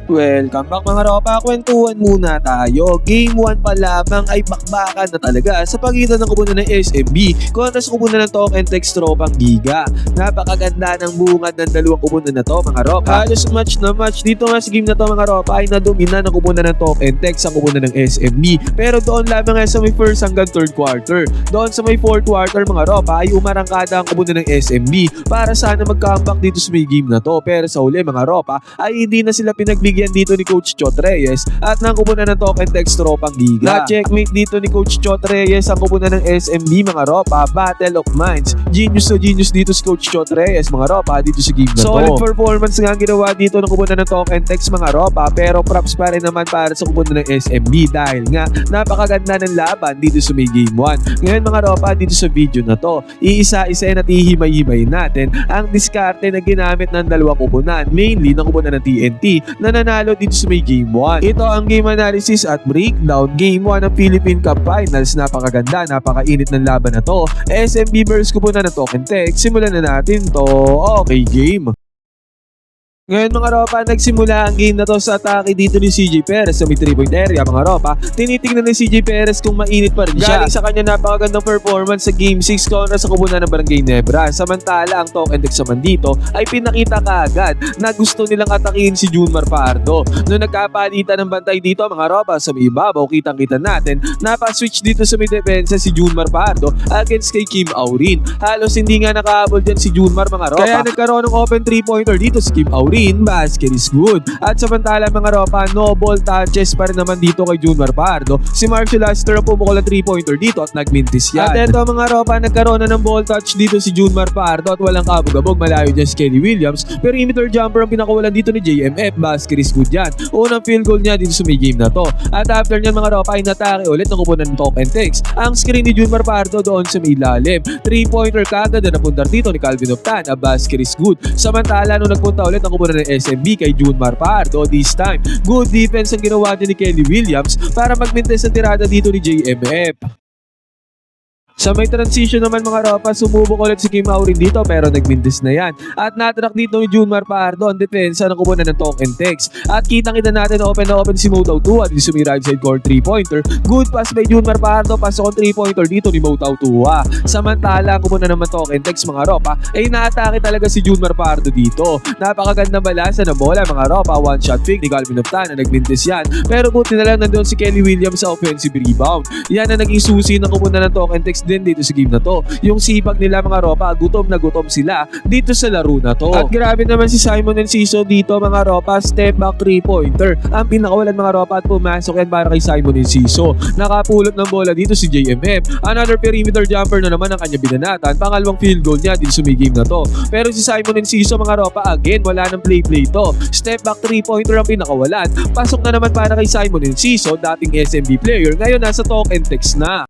Welcome back mga ropa, kwentuhan muna tayo. Game 1 pa lamang ay bakbakan na talaga sa pagitan ng kupunan ng SMB kontra sa kupunan ng Talk and Text Tropang Giga. Napakaganda ng bungad ng dalawang kupunan na to mga ropa. Halos match na match dito nga sa game na to mga ropa ay nadomina ng kupunan ng Talk and Text sa kupunan ng SMB. Pero doon lamang nga sa may first hanggang third quarter. Doon sa may fourth quarter mga ropa ay umarangkada ang kupunan ng SMB para sana mag-comeback dito sa may game na to. Pero sa uli mga ropa ay hindi na sila pinagbigyan dito ni Coach Chot Reyes at ng kupunan ng Talk and Text Tropang Giga. Na-checkmate dito ni Coach Chot Reyes ang kupunan ng SMB mga ropa. Battle of Minds. Genius to genius dito si Coach Chot Reyes mga ropa dito sa game na to. Solid performance nga ginawa dito ng kupunan ng Talk and Text mga ropa, pero props pa rin naman para sa kupunan ng SMB dahil nga napakaganda ng laban dito sa may game 1. Ngayon mga ropa dito sa video na to, iisa-isa at ihimay-himay natin ang diskarte na ginamit ng dalawa kupunan, mainly ng kupunan ng TNT na nanalo dito sa may game 1. Ito ang game analysis at breakdown. Game 1 ng Philippine Cup Finals. Napakaganda, napakainit ng laban na to. SMB versus kupunan ng Talk and Text. Simulan na natin to. Okay, game. Ngayon mga ropa, nagsimula ang game na to sa atake dito ni CJ Perez sa may 3-point area mga ropa. Tinitingnan ni CJ Perez kung mainit pa rin siya. Galing sa kanya napakagandang performance sa game 6 kontra sa kupunan ng Barangay Nebra. Samantala ang Talk and Text naman dito ay pinakita kaagad na gusto nilang atakihin si Junmar Pardo. Noong nagkapalitan ng bantay dito mga ropa sa may ibabaw, kitang-kita natin napa-switch dito sa may depensa si Junmar Pardo against kay Kim Aurin. Halos hindi nga nakahabol dyan si Junmar mga ropa. Kaya nagkaroon ng open 3-pointer dito si Kim Aurin. Basket is good. At samantala mga ropa, no ball touches pa rin naman dito kay Junmar Pardo. Si Marshall Aster ang pumukol ang 3-pointer dito at nagmintis yan. At eto mga ropa, nagkaroon na ng ball touch dito si Junmar Pardo at walang kabog-abog, malayo dyan si Kelly Williams. Perimeter jumper ang pinakawalan dito ni JMF. Basket is good yan. Unang field goal niya dito sa may game na to. At after nyan mga ropa, ay natake ulit ng kupunan ng Talk and Text. Ang screen ni Junmar Pardo doon sa may ilalim. 3-pointer kagad na napunta dito ni Calvin Optan. A basket is good. Samantala nung nagpunta ulit ang kupunan ng SMB kay Junmar Pardo, this time good defense ang ginawa niya ni Kelly Williams para magmintes ang tirada dito ni JMF. Sa may transition naman mga ropa, sumubok ulit si Kim Aurin dito pero nagmintis na yan. At natrack dito ni Junmar Pardo ang depensa ng kupunan ng Talk and Text. At kitang-kita natin na open si Motaw Tua dito sa may right side court 3-pointer. Good pass by Junmar Pardo, pasok ang 3-pointer dito ni Motaw Tua. Samantala ang kupunan naman Talk and Text mga ropa ay naatake talaga si Junmar Pardo dito. Napakagandang balasa ng bola mga ropa, one shot fake ni Calvin Optan na nagmintis yan. Pero buti na lang nandoon si Kelly Williams sa offensive rebound. Yan ang naging susi ng kupunan ng Talk and Text din dito sa game na to. Yung sipag nila mga ropa, gutom na gutom sila dito sa laro na to. At grabe naman si Simon Enciso dito mga ropa, step back 3-pointer. Ang pinakawalan mga ropa at pumasok yan para kay Simon Enciso. Nakapulot ng bola dito si JMF. Another perimeter jumper na naman ang kanya binanatan. Pangalawang field goal niya dito sa may game na to. Pero si Simon Enciso mga ropa, again, wala nang play to. Step back 3-pointer ang pinakawalan. Pasok na naman para kay Simon Enciso, dating SMB player, ngayon nasa Talk and Text na.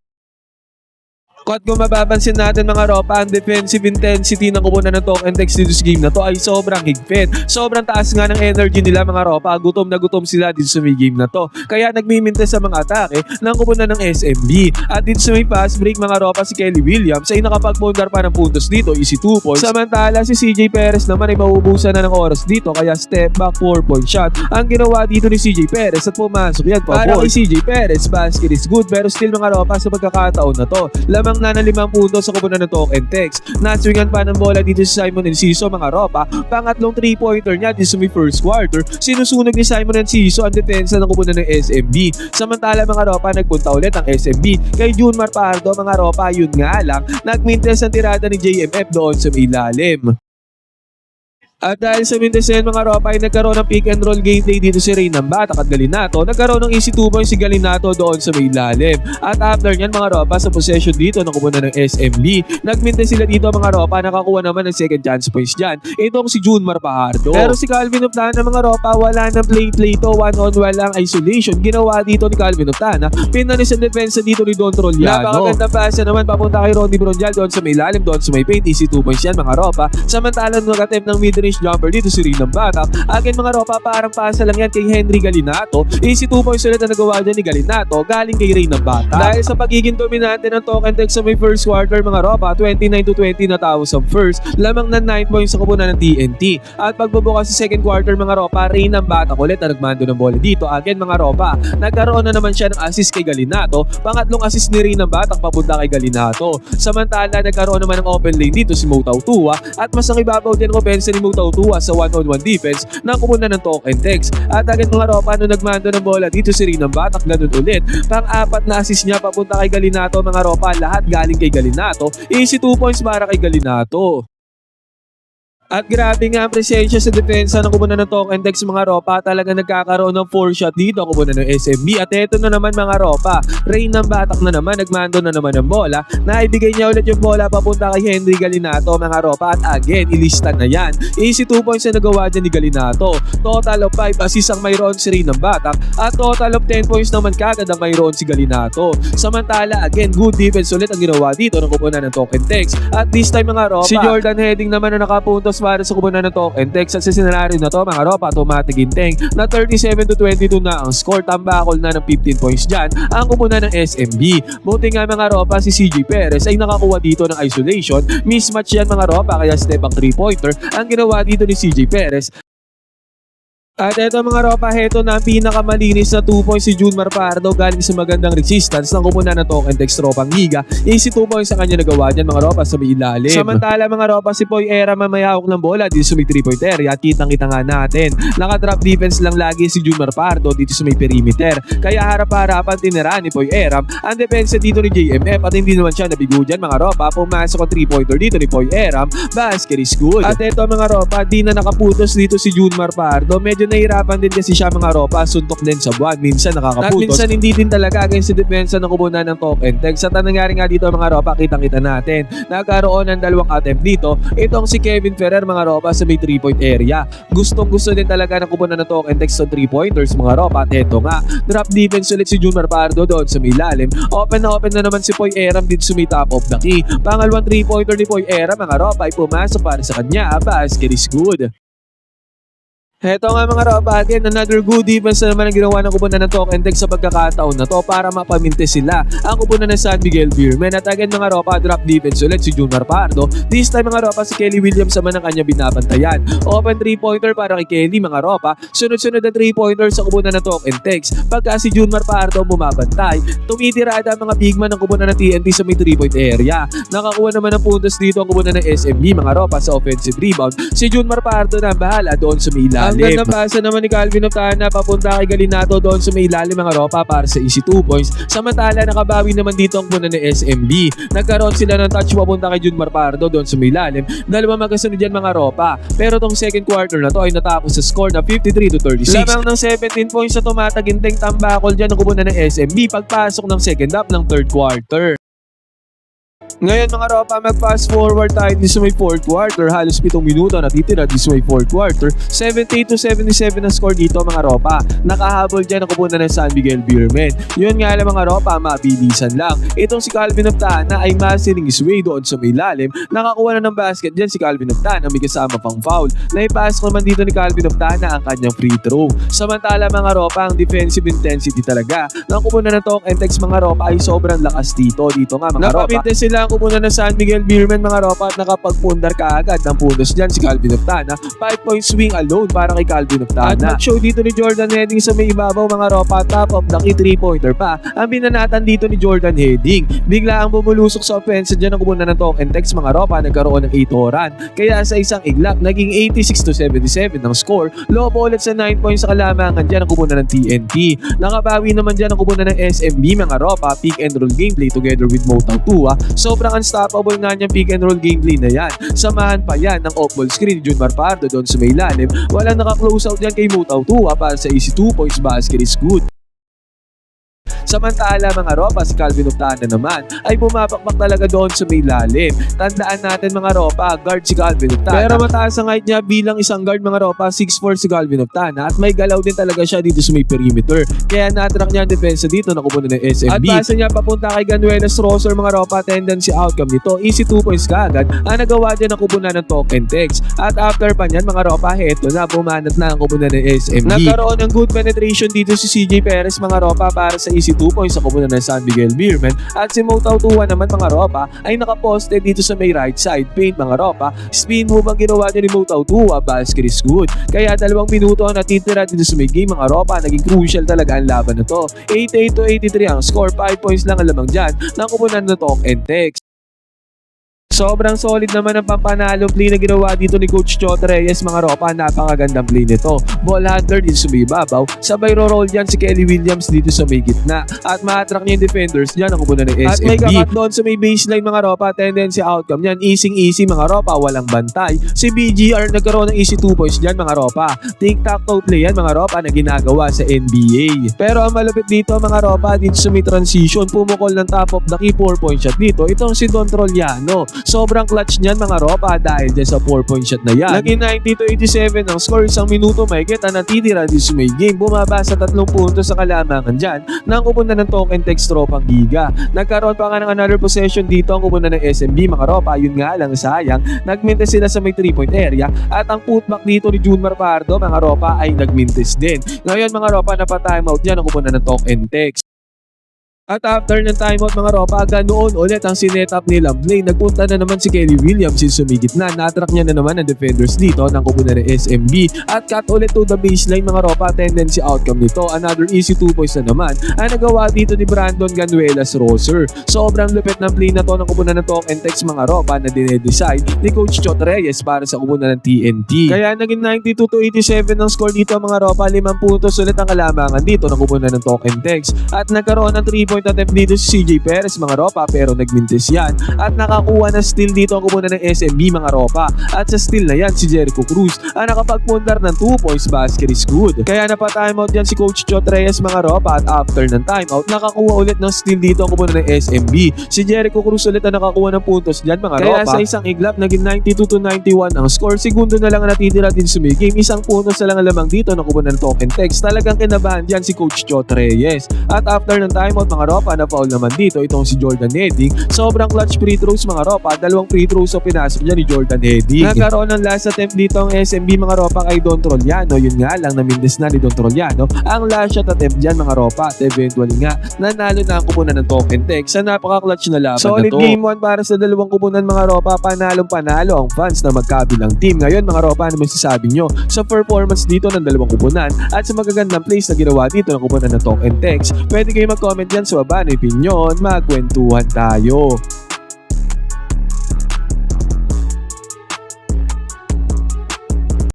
At kung mababansin natin mga ropa, ang defensive intensity ng kupunan ng Talk and Text dito sa game na to ay sobrang higpit. Sobrang taas nga ng energy nila mga ropa. Gutom na gutom sila dito sa may game na to. Kaya nagmimintes sa mga atake ng kupunan ng SMB. At dito sa may fast break mga ropa, si Kelly Williams ay nakapag-bundar pa ng puntos dito, easy 2 points. Samantala si CJ Perez naman ay mauubusan na ng oras dito, kaya step back 4-point shot ang ginawa dito ni CJ Perez at pumasok yan pa para kay CJ Perez. Basket is good pero still mga ropa, sa pagkakataon na to, lamang na ng 5 puntos sa kupunan ng Talk and Text. Naswingan pa ng bola dito si Simon Enciso mga ropa. Pangatlong 3-pointer niya dito sa may first quarter. Sinusunog ni Simon Enciso ang depensa ng kupunan ng SMB. Samantala mga ropa, nagpunta ulit ang SMB kay Junmar Pardo mga ropa. Yun nga lang, nagmintes ang tirada ni JMF doon sa may ilalim. At dahil sa Mindesen mga ropa ay nagkaroon ng pick and roll gameplay dito si Rey Batak at Galinato. Nagkaroon ng easy 2 points si Galinato doon sa may ilalim. At after nyan mga ropa, sa possession dito ng kupunan ng SMB, nagmintes sila dito mga ropa, nakakuha naman ng second chance points dyan. Itong si Junmar Pardo. Pero si Calvin Optana mga ropa, wala ng play to, one-on-one lang isolation. Ginawa dito ni Calvin Optana. Pinanis ang depensa dito ni Don Troliano. Napakaganda pasa naman papunta kay Ronnie Bronjal doon sa may ilalim, doon sa may paint. Easy 2 points yan mga ropa. Samantalang nag-attempt ng mid finish jumper dito si Ray ng Batak. Again mga ropa, parang pasa lang yan kay Henry Galinato. Easy 2 points ulit na nagawa dyan ni Galinato galing kay Ray ng Batak. Dahil sa pagiging dominante ng Token Text sa may first quarter mga ropa, 29-20 na tao sa first, lamang na 9 points sa kupunan ng TNT. At pagbubukas sa second quarter mga ropa, Ray ng Batak ulit na nagmando ng bola dito. Again mga ropa, nagkaroon na naman siya ng assist kay Galinato. Pangatlong assist ni Ray ng Batak papunta kay Galinato. Samantala nagkaroon naman ng open lane dito si Mo Tautua at mas ang ibabaw din ang opensa ni Mo Tautua sa 1-on-1 defense na kupunan ng Token Text. At agad mga ropa, nung nagmando ng bola dito si Ray ng Batak, ganun ulit. Pang-apat na assist niya papunta kay Galinato mga ropa, lahat galing kay Galinato. Easy 2 points para kay Galinato. At grabe nga ang presensya sa depensa ng kupunan ng Token Text mga ropa, talaga nagkakaroon ng 4 shot dito ang kupunan ng SMB. At eto na naman mga ropa, Ray ng Batak na naman, nagmando na naman ng bola, naibigay niya ulit yung bola papunta kay Henry Galinato mga ropa, at again ilista na yan. Easy 2 points na nagawa dyan ni Galinato. Total of 5 assists ang mayroon si Ray ng Batak at total of 10 points naman kagad ang mayroon si Galinato. Samantala again, good defense ulit ang ginawa dito ng kupunan ng Token Text. At this time mga ropa, si Jordan Heading naman na nakapuntos para sa kupunan ng Token Text. At sa senaryo na to mga ropa, automatic inteng na 37-22 na ang score. Tambakol na ng 15 points dyan ang kupunan ng SMB. Buti nga mga ropa, si CJ Perez ay nakakuha dito ng isolation. Mismatch yan mga ropa, kaya step back 3-pointer ang ginawa dito ni CJ Perez. At eto mga ropa, heto na ang pinakamalinis na 2 points si Junmar Pardo galing sa magandang resistance ng kupunan ng Token Text tropang liga. Easy 2 points sa kanya nagawa dyan mga ropa sa may ilalim. Samantala mga ropa, si Poy Era mamayahok ng bola dito sa may 3-point area. Kitang-kita nga natin, naka-drop defense lang lagi si Junmar Pardo dito sa may perimeter. Kaya harap-harapan tinira ni Poy Era ang depensa dito ni JMF at hindi naman siya nabigo dyan mga ropa. Pumasok ang 3-pointer dito ni Poy Era, basket is good. At eto mga ropa, di na nakaputos dito si Junmar Pardo. Medyo nahirapan din kasi siya mga ropa, suntok din sa buwan, minsan nakakaputos. At minsan hindi din talaga against sa depensa ng kupunan ng Token Text. At ang nangyari nga dito mga ropa, kitang-kita natin, nagkaroon ng dalawang attempt dito. Itong si Kevin Ferrer mga ropa sa may 3-point area. Gustong-gusto din talaga ng kupunan ng Token Text sa 3-pointers mga ropa. At eto nga, drop defense ulit si Junmar Pardo doon sa may lalim. Open na naman si Poy Eram dito sa may top of the key. Pangalawang 3-pointer ni Poy Eram mga ropa ay pumasok para sa kanya. Basket is good. Heto nga mga ropa, again, another good defense na naman ang ginawa ng kupunan ng Token Text sa pagkakataon na to para mapaminte sila ang kupunan ng San Miguel Beermen. At again mga ropa, drop defense ulit si Junmar Pardo. This time mga ropa, si Kelly Williams naman ang kanya binabantayan. Open 3-pointer para kay Kelly mga ropa. Sunod-sunod na 3-pointer sa kupunan ng Token Text. Pagka si Junmar Pardo bumabantay, tumitirada ang mga big man ng kupunan ng TNT sa may 3-point area. Nakakuha naman ng puntos dito ang kupunan ng SMB mga ropa sa offensive rebound. Si Junmar Pardo na bahala doon sa may ilalim. Ang ganda pasa naman ni Calvin Octana papunta kay Galinato doon sa may ilalim mga ropa para sa easy 2 points. Samantala nakabawi naman dito ang kupunan ng SMB. Nagkaroon sila ng touch papunta kay Junmar Pardo doon sa may ilalim. Dalawa magkasunod yan mga ropa. Pero tong second quarter na to ay natapos sa score na 53-36. Lamang ng 17 points na tumataginteng tambakol dyan ang kupunan ng SMB pagpasok ng second half ng third quarter. Ngayon mga ropa, mag-fast forward tayo dito sa may 4th quarter. Halos 7 minuto natitira dito sa may 4th quarter. 78-77 na score dito mga ropa. Nakahabol dyan ang kupunan ng San Miguel Beermen. Yun nga lang mga ropa, mabilisan lang. Itong si Calvin Octana ay masiling isway doon sa may lalim. Nakakuha na ng basket dyan si Calvin Octana, may kasama pang foul. Naipasok naman dito ni Calvin Octana ang kanyang free throw. Samantala mga ropa, ang defensive intensity talaga ng kupunan ng Token Text mga ropa ay sobrang lakas dito. Dito nga mga ropa, napaminte sila ang kupunan ng San Miguel Beermen mga ropa at nakapagpundar kaagad ng puntos dyan si Calvin Octana. 5-point swing alone para kay Calvin Octana. At nag-show dito ni Jordan Heading sa may ibabaw mga ropa, top of the key 3-pointer pa ang binanatan dito ni Jordan Heading. Bigla ang bumulusok sa offense dyan ang kupunan ng Token Text mga ropa, nagkaroon ng 8 run. Kaya sa isang iglap, naging 86-77 ng score. Low ulit sa 9 points sa kalamangan dyan ang kupunan ng TNT. Nakabawi naman dyan ang kupunan ng SMB mga ropa, pick and roll gameplay together with Mo Tautua. Sobrang unstoppable nga niyang pick and roll gameplay na yan. Samahan pa yan ng off-ball screen ni Junmar Pardo doon sa may lalim. Walang naka-close out yan kay Mo Tautua para sa easy 2 points, basket is good. Samantala mga ropa, si Calvin Octana naman ay bumabakbak talaga doon sa may lalim. Tandaan natin mga ropa, guard si Calvin Octana. Pero mataas ang height niya bilang isang guard mga ropa, 6'4 si Calvin Octana at may galaw din talaga siya dito sa may perimeter. Kaya na-attract niya ang depensa dito na kupunan ng SMB. At base niya papunta kay Ganuelas Roser mga ropa, tendency outcome nito, easy 2 points kaagad ang nagawa niya ng kupunan ng token text. At after pa niyan mga ropa, heto na, bumanat na ang kupunan ng SMB. Nagkaroon ng good penetration dito si CJ Perez mga ropa para sa easy 2 points sa kupunan ng San Miguel Beerman. At si Mo Tautuan naman mga ropa ay nakaposte dito sa may right side paint mga ropa. Spin move ang ginawa niya ni Mo Tautua, basket is good. Kaya 2 minuto ang natitira dito sa may game mga ropa, naging crucial talaga ang laban na to. 88 to 83 ang score, 5 points lang ang lamang dyan ng kupunan ng talk and text. Sobrang solid naman ang pampanalo play na ginawa dito ni Coach Chot Reyes mga ropa, napakagandang play nito. Ball handler dito sa may babaw, sabay roll yan si Kelly Williams dito sa may gitna at ma-attract niya yung defenders dyan ang kupunan ng SMB. At may kakat doon sa may baseline mga ropa, tendency outcome yan, easy mga ropa, walang bantay. Si BGR nagkaroon ng easy 2 points dyan mga ropa. Tic-tac-toe play yan mga ropa na ginagawa sa NBA. Pero ang malupit dito mga ropa, dito sa may transition, pumukol ng top of the key 4-point shot dito, itong si Don Trollano. Sobrang clutch niyan mga ropa dahil dyan sa 4-point shot na yan. Naging 90 to 87 ang score, isang minuto mahigit ang natitira dito sa may game. Bumaba sa 3 puntos sa kalamangan dyan ng kupunan ng token text tropang giga. Nagkaroon pa nga ng another possession dito ang kupunan ng SMB mga ropa, yun nga lang sayang. Nagmintes sila sa may 3-point area at ang putback dito ni Junmar Pardo mga ropa ay nagmintes din. Ngayon mga ropa, napa-timeout dyan ang kupunan ng token text. At after ng timeout mga ropa, ganoon ulit ang sinet-up nilang play. Nagpunta na naman si Kelly Williams yung sumigit na. Natrack niya na naman ang defenders dito ng kupunan ng SMB. At cut ulit to the baseline mga ropa, tendency outcome nito. Another easy 2 points na naman ang nagawa dito ni Brandon Ganuelas Roser. Sobrang lupit ng play na to ng kupunan ng talk and text mga ropa na dinedesign ni Coach Chot Reyes para sa kupunan ng TNT. Kaya naging 92 to 87 ang score dito mga ropa, 5 puntos ulit ang kalamangan dito ng kupunan ng talk and text. At nagkaroon ng 3-point attempt dito si CJ Perez mga ropa, pero nagmintis yan at nakakuha na steal dito ang kupunan ng SMB mga ropa. At sa steal na yan si Jericho Cruz ang nakapagpundar ng 2 points, basket is good. Kaya napa-timeout yan si Coach Chot Reyes mga ropa at after ng timeout nakakuha ulit ng steal dito ang kupunan ng SMB. Si Jericho Cruz ulit ang nakakuha ng puntos dyan mga ropa. Kaya sa isang iglap naging 92 to 91 ang score. Segundo na lang ang natitira din sa may game, 1 puntos na lang ang lamang dito ng kupunan ng token text. Talagang kinabahan dyan si Coach Chot Reyes. At after ng timeout mga ropa, na foul naman dito itong si Jordan Hedding. Sobrang clutch free throws mga ropa, 2 free throws ang pinasok niya ni Jordan Hedding. Nagkaroon ng last attempt dito ang SMB mga ropa kay Don Trollano. Yun nga lang, namindes na ni Don Trollano ang last shot attempt dyan mga ropa at eventually nga nanalo na ang kupunan ng token text sa napaka-clutch na laban solid na to. Solid game 1 para sa dalawang kupunan mga ropa, panalo ang fans na magkabilang team. Ngayon mga ropa, ano masasabi nyo sa performance dito ng dalawang kupunan at sa magagandang plays na ginawa dito ng kupunan ng token text? Pwede kayo mag-comment dyan sa baba ng opinion, magkwentuhan tayo.